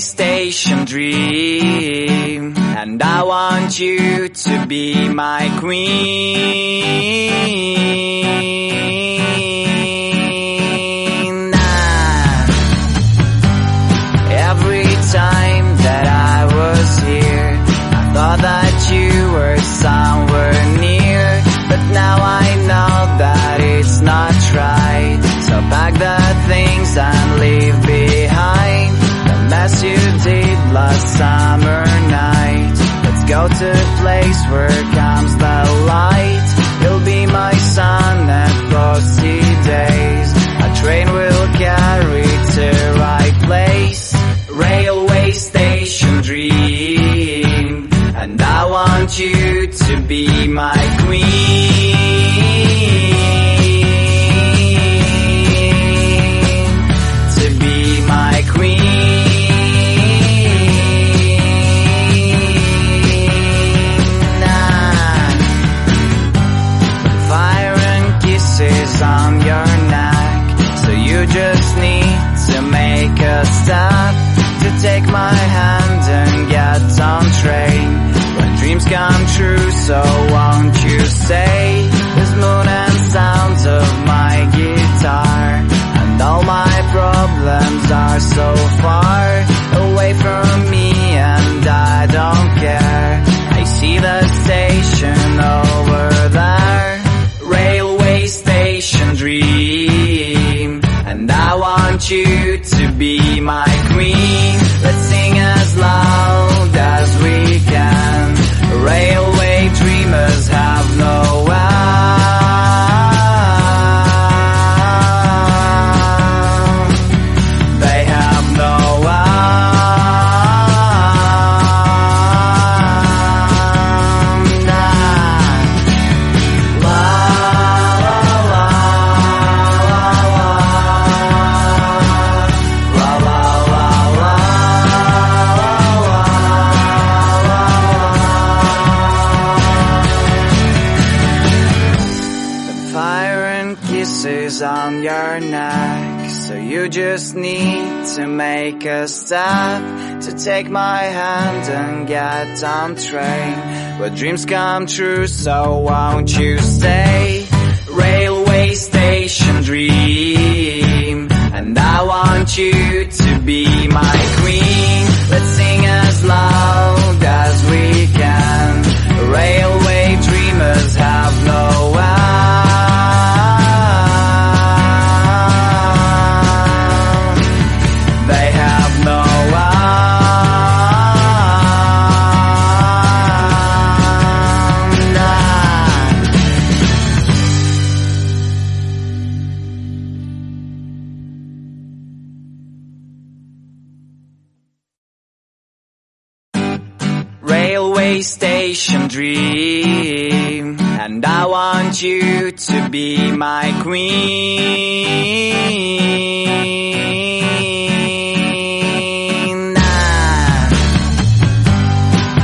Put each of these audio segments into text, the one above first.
station dream, and I want you to be my queen. Every time that I was here, I thought that you were somewhere near, but now I know that it's not right. So pack the things and leave behind the mess you did last summer night. Let's go to a place where comes the light. You'll be my sun and frosty days. A train will carry to right place. Railway station dream, and I want you to be my queen. To be my queen. Fire and kisses on your neck, so you just need to make a step. To take my hand and get on train. When dreams come true, so won't you stay? There's moon and sounds of my guitar, and all my problems are so far away from me, and I don't care. I see the station over there. Railway station dream, and I want you to be my queen. Let's sing as loud as we can. Railway dreamers have no end. They have no end. La la la la la la la. Fire and kisses on your neck, so you just need to make a step. To take my hand and get on train, where dreams come true, so won't you stay? Railway station dream, and I want you to be my queen. Let's sing as loud as we can. Railway dreamers have no end. They have no Railway station dream, and I want you to be my queen.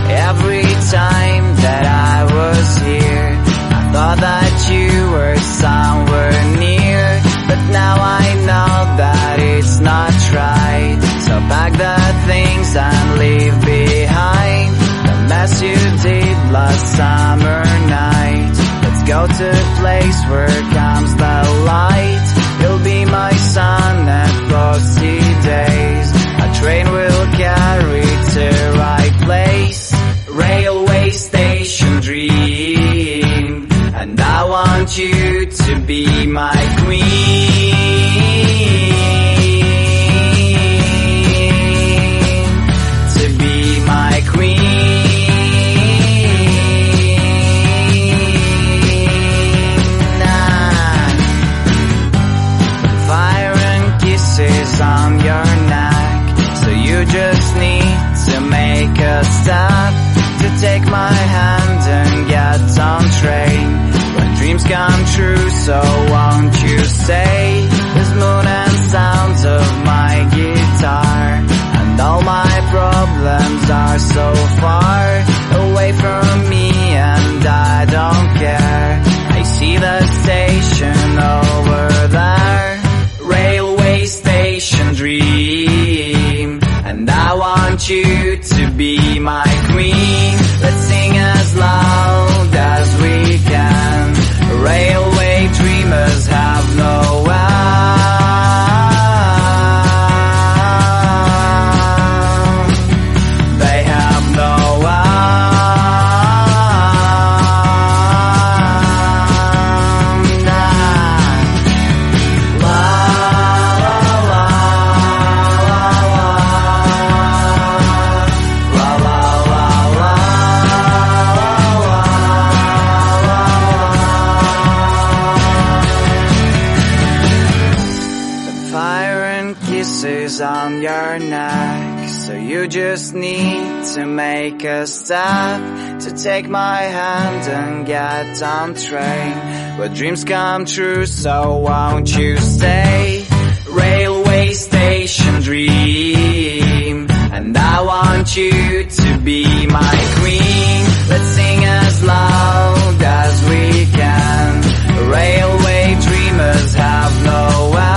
Every time that I was here, I thought that you were somewhere near, but now I know that it's not right. So pack the things and leave behind the mess you did last summer night. Let's go to a place where comes the light. You'll be my sun and frosty days. A train will carry to right place. Railway station dream, and I want you to be my queen. To be my queen. Fire and kisses on your neck, so you just need to make a step. To take my hand and get on train. When dreams come true, so won't you stay? There's moon and sounds of my guitar, and all my problems are so far away from me, and I don't care. I see the station over there. Railway station dream, and I want kisses on your neck, so you just need to make a step to take my hand and get on train where dreams come true, so won't you stay? Railway station dream, and I want you to be my queen. Let's sing as loud as we can. Railway dreamers have no end.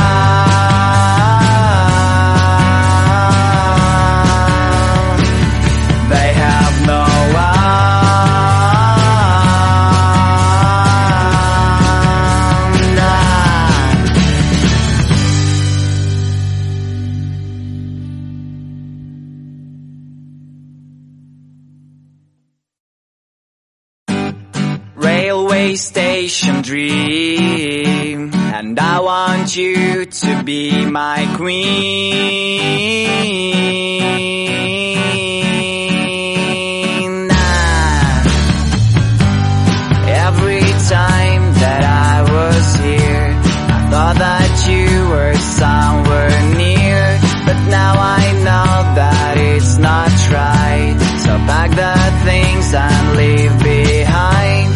They have no Railway station dream, and I want you to be my queen. Every time that I was here, I thought that you were somewhere near, but now I know that it's not right. So pack the things and leave behind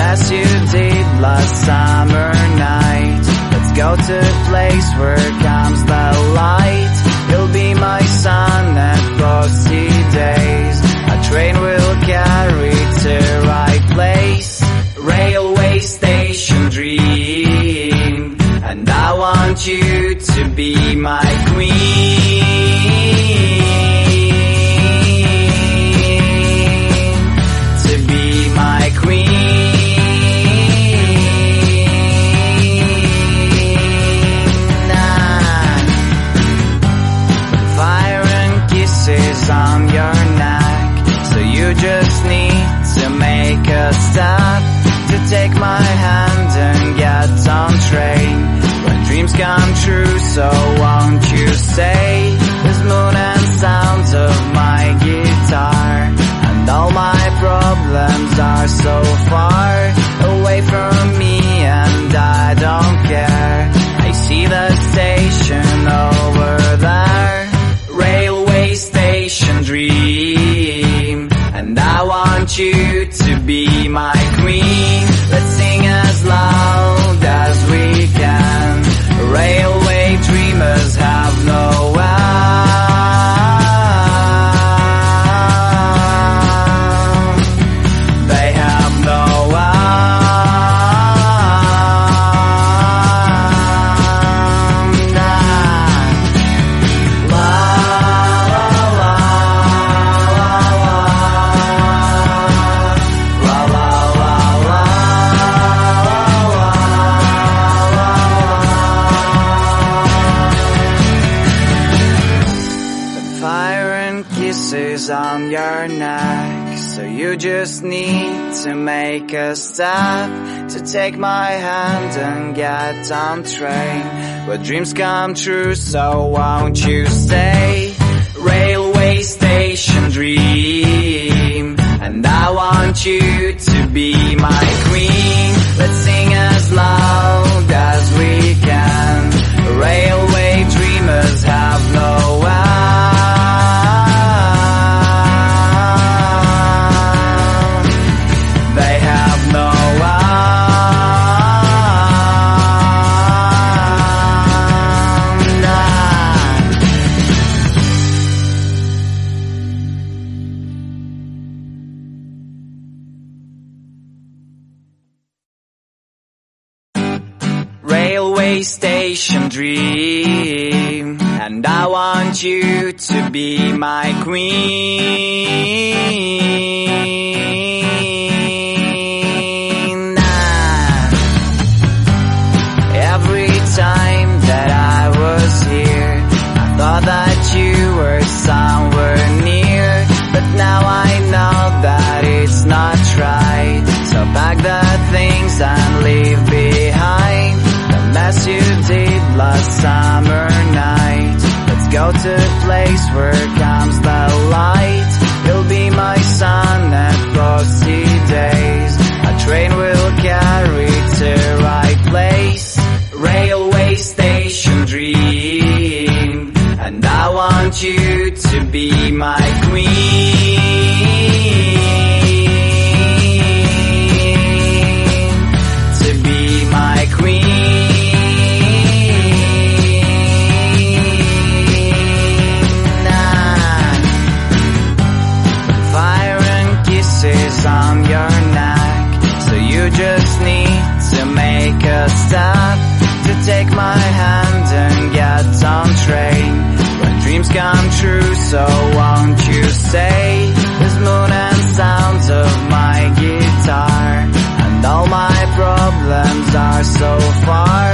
as you did last summer night. Let's go to a place where comes the light. You'll be my sun at frosty days. A train will carry to right place. Railway station dream, and I want you to be my queen. To be my queen. On your neck, so you just need to make a step to take my hand and get on train when dreams come true, so won't you stay? There's moon and sounds of my guitar, and all my problems are so far away from me, and I don't care. I see the station over there. Railway station dream, and I want you to be my queen. Let's sing as loud as we can. Railway dreamers have no end. They have no on your neck, so you just need to make a step to take my hand and get on train where dreams come true, so won't you stay? Railway station dream, and I want you to be my queen. Let's sing as loud as we can. Railway dreamers have no end. Railway station dream, and I want you to be my queen. Every time that I was here, I thought that you were somewhere near, but now I know that it's not right. So pack the things and leave behind as you did last summer night. Let's go to a place where comes the light. You'll be my sun at frosty days. A train will carry to right place. Railway station dream, and step to take my hand and get on train. When dreams come true, so won't you stay? The smooth and sounds of my guitar, and all my problems are so far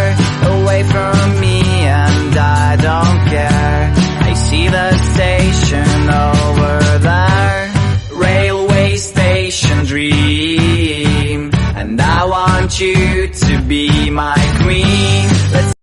away from me, and I don't care. I see the station over there, railway station dream, and I want you to be my queen. Let's